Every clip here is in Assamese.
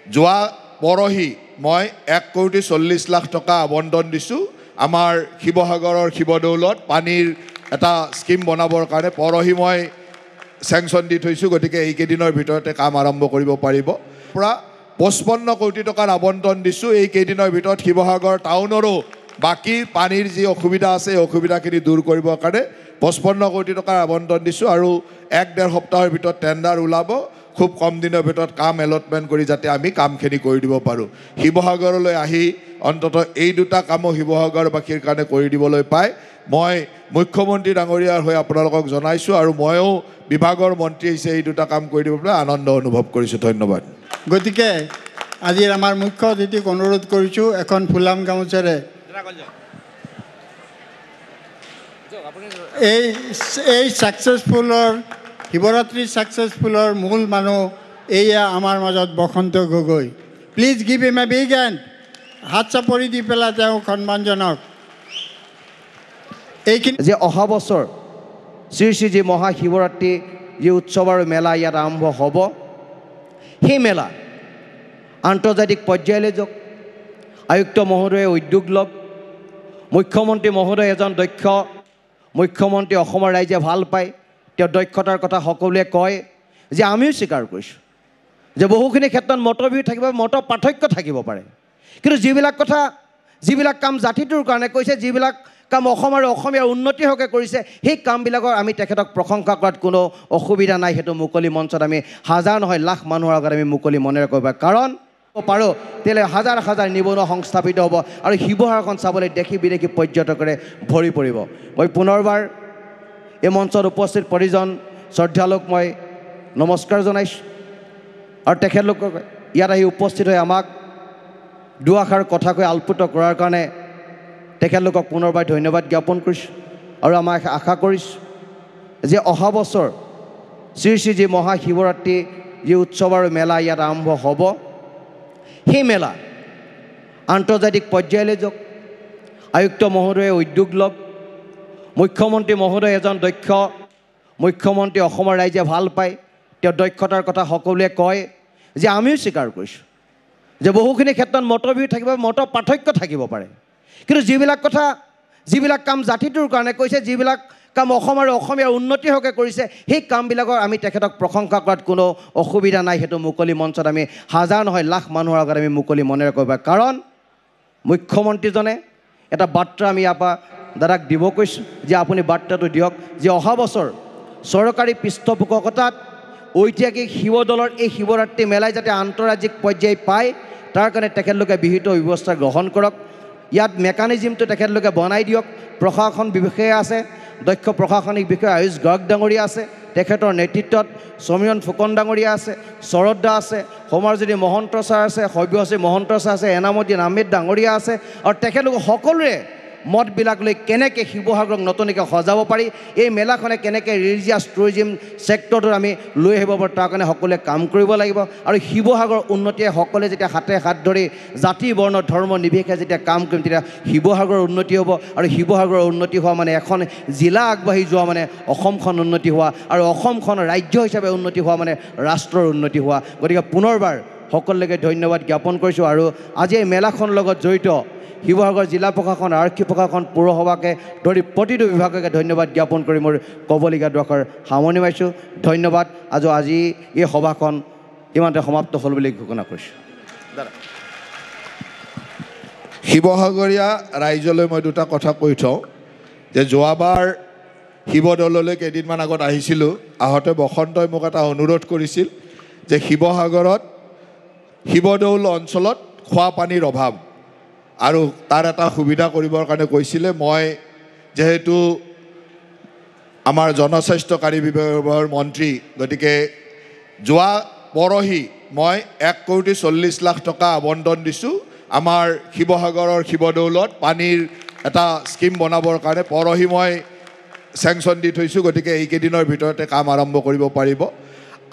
যোৱা পৰহি মই 1,40,00,000 টকা আবণ্টন দিছোঁ আমাৰ শিৱসাগৰৰ শিৱদৌলত পানীৰ এটা স্কিম বনাবৰ কাৰণে পৰহি মই চেংচন দি থৈছোঁ গতিকে এইকেইদিনৰ ভিতৰতে কাম আৰম্ভ কৰিব পাৰিব পৰা 55 কোটি টকাৰ আবণ্টন দিছোঁ এইকেইদিনৰ ভিতৰত শিৱসাগৰ টাউনৰো বাকী পানীৰ যি অসুবিধা আছে অসুবিধাখিনি দূৰ কৰিবৰ কাৰণে 55 কোটি টকাৰ আবণ্টন দিছোঁ আৰু 1-1.5 সপ্তাহৰ ভিতৰত টেণ্ডাৰ ওলাব খুব কম দিনৰ ভিতৰত কাম এলটমেণ্ট কৰি যাতে আমি কামখিনি কৰি দিব পাৰোঁ শিৱসাগৰলৈ আহি অন্ততঃ এই দুটা কামো শিৱসাগৰবাসীৰ কাৰণে কৰি দিবলৈ পায় মই মুখ্যমন্ত্ৰী ডাঙৰীয়াৰ হৈ আপোনালোকক জনাইছোঁ আৰু ময়ো বিভাগৰ মন্ত্ৰী হিচাপে এই দুটা কাম কৰি দিবলৈ আনন্দ অনুভৱ কৰিছোঁ ধন্যবাদ গতিকে আজিৰ আমাৰ মুখ্য অতিথিক অনুৰোধ কৰিছোঁ এখন ফুলাম গামোচাৰে এই সাকসেসফুলৰ শিৱৰাত্ৰি সাকসেসফুলৰ মূল মানুহ এয়া আমাৰ মাজত Basanta Gogoi please give him a big hand হাত চাপৰি দি পেলাই তেওঁক সন্মান জনাওক এইখিনি যে অহা বছৰ শ্ৰী শ্ৰী যি মহাশিৱৰাত্ৰি যি উৎসৱ আৰু মেলা ইয়াত আৰম্ভ হ'ব সেই মেলা আন্তৰ্জাতিক পৰ্যায়লৈ যাওক আয়ুক্ত মহোদয়ে উদ্যোগ লওক মুখ্যমন্ত্ৰী মহোদয় এজন দক্ষ মুখ্যমন্ত্ৰী অসমৰ ৰাইজে ভাল পায় তেওঁৰ দক্ষতাৰ কথা সকলোৱে কয় যে আমিও স্বীকাৰ কৰিছোঁ যে বহুখিনি ক্ষেত্ৰত মতবিৰোধ থাকিব মত পাৰ্থক্য থাকিব পাৰে কিন্তু যিবিলাক কাম জাতিটোৰ কাৰণে কৈছে যিবিলাক কাম অসম আৰু অসমীয়াৰ উন্নতিৰ হকে কৰিছে সেই কামবিলাকৰ আমি তেখেতক প্ৰশংসা কৰাত কোনো অসুবিধা নাই সেইটো মুকলি মঞ্চত আমি হাজাৰ নহয় লাখ মানুহৰ আগত আমি মুকলি মনেৰে কৰিব কাৰণ পাৰোঁ তেলে হাজাৰ হাজাৰ নিবনুৱা সংস্থাপিত হ'ব আৰু শিৱসাগৰখন চাবলৈ দেশী বিদেশী পৰ্যটকেৰে ভৰি পৰিব মই পুনৰবাৰ এই মঞ্চত উপস্থিত প্ৰতিজন শ্ৰদ্ধালুক মই নমস্কাৰ জনাইছোঁ আৰু তেখেতলোকক ইয়াত আহি উপস্থিত হৈ আমাক দুআষাৰ কথা কৈ আলপুত কৰাৰ কাৰণে তেখেতলোকক পুনৰবাৰ ধন্যবাদ জ্ঞাপন কৰিছোঁ আৰু আমাক আশা কৰিছোঁ যে অহা বছৰ শ্ৰী শ্ৰী যি মহাশিৱৰাত্ৰি যি উৎসৱ আৰু মেলা ইয়াত আৰম্ভ হ'ব সেই মেলা আন্তৰ্জাতিক পৰ্যায়লৈ যাওক আয়ুক্ত মহোদয়ে উদ্যোগ লওক মুখ্যমন্ত্ৰী মহোদয় এজন দক্ষ মুখ্যমন্ত্ৰী অসমৰ ৰাইজে ভাল পায় তেওঁৰ দক্ষতাৰ কথা সকলোৱে কয় যে আমিও স্বীকাৰ কৰিছোঁ যে বহুখিনি ক্ষেত্ৰত মতবিৰোধ থাকিব মত পাৰ্থক্য থাকিব পাৰে কিন্তু যিবিলাক কাম জাতিটোৰ কাৰণে কৈছে যিবিলাক কাম অসম আৰু অসমীয়াৰ উন্নতিৰ হকে কৰিছে সেই কামবিলাকৰ আমি তেখেতক প্ৰশংসা কৰাত কোনো অসুবিধা নাই সেইটো মুকলি মঞ্চত আমি হাজাৰ নহয় লাখ মানুহৰ আগত আমি মুকলি মনেৰে কৰিব কাৰণ মুখ্যমন্ত্ৰীজনে এটা বাৰ্তা আমি ইয়াৰ পৰা দাদাক দিব কৈছোঁ যে আপুনি বাৰ্তাটো দিয়ক যে অহা বছৰ চৰকাৰী পৃষ্ঠপোষকতাত ঐতিহাসিক শিৱদৌলৰ এই শিৱৰাত্ৰি মেলাই যাতে আন্তঃৰাজ্যিক পৰ্যায় পায় তাৰ কাৰণে তেখেতলোকে বিহিত ব্যৱস্থা গ্ৰহণ কৰক ইয়াত মেকানিজিমটো তেখেতলোকে বনাই দিয়ক প্ৰশাসন বিষয়া আছে দক্ষ প্ৰশাসনিক বিষয়া আয়ুষ গৰ্গ ডাঙৰীয়া আছে তেখেতৰ নেতৃত্বত সমীৰণ ফুকন ডাঙৰীয়া আছে শৰৎ দা আছে সমাৰজ্যোতি মহন্ত ছাৰ আছে সব্যশ্ৰী মহন্ত ছাৰ আছে এনামুদ্দিন আহমেদ ডাঙৰীয়া আছে আৰু তেখেতলোক সকলোৰে মতবিলাক লৈ কেনেকৈ শিৱসাগৰক নতুনকৈ সজাব পাৰি এই মেলাখনে কেনেকৈ ৰিলিজিয়াছ টুৰিজিম ছেক্টৰটোত আমি লৈ আহিব পাৰোঁ তাৰ কাৰণে সকলোৱে কাম কৰিব লাগিব আৰু শিৱসাগৰ উন্নতিয়ে সকলোৱে যেতিয়া হাতে হাত ধৰি জাতি বৰ্ণ ধৰ্ম নিৰ্বিশেষে যেতিয়া কাম কৰিম তেতিয়া শিৱসাগৰৰ উন্নতি হ'ব আৰু শিৱসাগৰৰ উন্নতি হোৱা মানে এখন জিলা আগবাঢ়ি যোৱা মানে অসমখন উন্নতি হোৱা আৰু অসমখন ৰাজ্য হিচাপে উন্নতি হোৱা মানে ৰাষ্ট্ৰৰ উন্নতি হোৱা গতিকে পুনৰবাৰ সকলোকে ধন্যবাদ জ্ঞাপন কৰিছোঁ আৰু আজি এই মেলাখনৰ লগত জড়িত শিৱসাগৰ জিলা প্ৰশাসন আৰক্ষী প্ৰশাসন পৌৰসভাকে ধৰি প্ৰতিটো বিভাগকে ধন্যবাদ জ্ঞাপন কৰি মোৰ ক'বলগীয়া দুআষাৰ সামৰণি মাৰিছোঁ ধন্যবাদ আজি এই সভাখন ইমানতে সমাপ্ত হ'ল বুলি ঘোষণা কৰিছোঁ শিৱসাগৰীয়া ৰাইজলৈ মই দুটা কথা কৈ থওঁ যে যোৱাবাৰ শিৱদৌললৈ কেইদিনমান আগত আহিছিলোঁ আহোঁতে বসন্তই মোক এটা অনুৰোধ কৰিছিল যে শিৱসাগৰত শিৱদৌল অঞ্চলত খোৱা পানীৰ অভাৱ আৰু তাৰ এটা সুবিধা কৰিবৰ কাৰণে কৈছিলে মই যেহেতু আমাৰ জনস্বাস্থ্যকাৰী বিভাগৰ মন্ত্ৰী গতিকে যোৱা পৰহি মই 1,40,00,000 টকা আবণ্টন দিছোঁ আমাৰ শিৱসাগৰৰ শিৱদৌলত পানীৰ এটা স্কিম বনাবৰ কাৰণে পৰহি মই চেংচন দি থৈছোঁ গতিকে এইকেইদিনৰ ভিতৰতে কাম আৰম্ভ কৰিব পাৰিব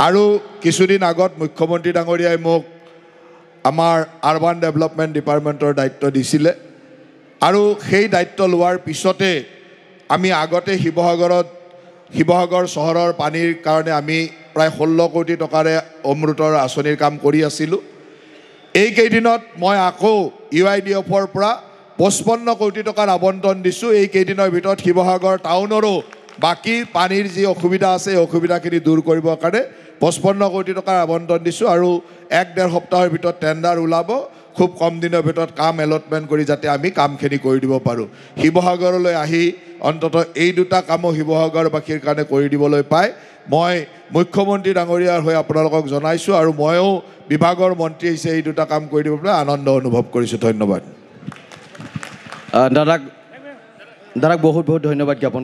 আৰু কিছুদিন আগত মুখ্যমন্ত্ৰী ডাঙৰীয়াই মোক আমাৰ আৰবান ডেভেলপমেণ্ট ডিপাৰ্টমেণ্টৰ দায়িত্ব দিছিলে আৰু সেই দায়িত্ব লোৱাৰ পিছতে আমি আগতে শিৱসাগৰ চহৰৰ পানীৰ কাৰণে আমি প্ৰায় 16 কোটি টকাৰে অমৃতৰ আঁচনিৰ কাম কৰি আছিলোঁ এইকেইদিনত মই আকৌ UIDFৰ পৰা 55 কোটি টকাৰ আবণ্টন দিছোঁ। এইকেইদিনৰ ভিতৰত শিৱসাগৰ টাউনৰো বাকী পানীৰ যি অসুবিধা আছে এই অসুবিধাখিনি দূৰ কৰিবৰ কাৰণে 55 কোটি টকাৰ আবণ্টন দিছোঁ আৰু 1-1.5 সপ্তাহৰ ভিতৰত টেণ্ডাৰ ওলাব। খুব কম দিনৰ ভিতৰত কাম এলটমেণ্ট কৰি যাতে আমি কামখিনি কৰি দিব পাৰোঁ। শিৱসাগৰলৈ আহি অন্ততঃ এই দুটা কামো শিৱসাগৰবাসীৰ কাৰণে কৰি দিবলৈ পাই মই মুখ্যমন্ত্ৰী ডাঙৰীয়াৰ হৈ আপোনালোকক জনাইছোঁ আৰু ময়ো বিভাগৰ মন্ত্ৰী হিচাপে এই দুটা কাম কৰি দিব পেলাই আনন্দ অনুভৱ কৰিছোঁ। ধন্যবাদ। দাদাক বহুত বহুত ধন্যবাদ জ্ঞাপন